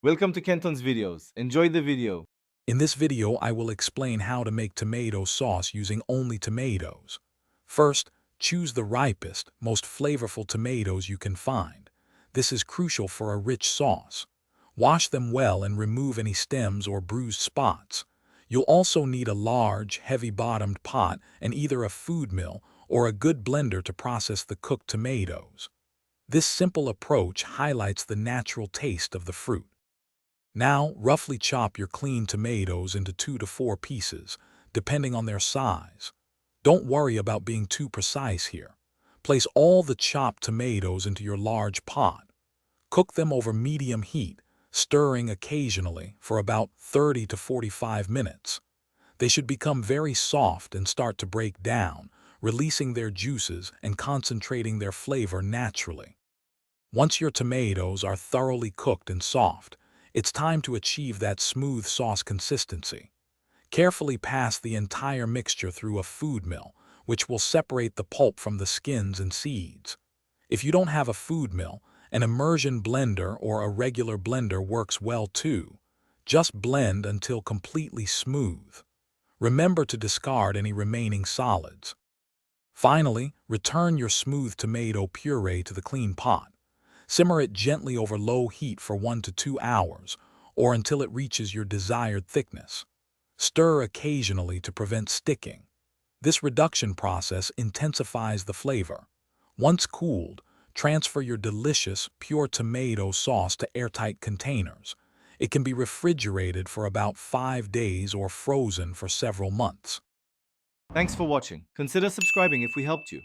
Welcome to Kenton's videos. Enjoy the video. In this video, I will explain how to make tomato sauce using only tomatoes. First, choose the ripest, most flavorful tomatoes you can find. This is crucial for a rich sauce. Wash them well and remove any stems or bruised spots. You'll also need a large, heavy-bottomed pot and either a food mill or a good blender to process the cooked tomatoes. This simple approach highlights the natural taste of the fruit. Now, roughly chop your clean tomatoes into 2 to 4 pieces, depending on their size. Don't worry about being too precise here. Place all the chopped tomatoes into your large pot. Cook them over medium heat, stirring occasionally for about 30 to 45 minutes. They should become very soft and start to break down, releasing their juices and concentrating their flavor naturally. Once your tomatoes are thoroughly cooked and soft, it's time to achieve that smooth sauce consistency. Carefully pass the entire mixture through a food mill, which will separate the pulp from the skins and seeds. If you don't have a food mill, an immersion blender or a regular blender works well too. Just blend until completely smooth. Remember to discard any remaining solids. Finally, return your smooth tomato puree to the clean pot. Simmer it gently over low heat for 1 to 2 hours, or until it reaches your desired thickness. Stir occasionally to prevent sticking. This reduction process intensifies the flavor. Once cooled, transfer your delicious, pure tomato sauce to airtight containers. It can be refrigerated for about 5 days or frozen for several months. Thanks for watching. Consider subscribing if we helped you.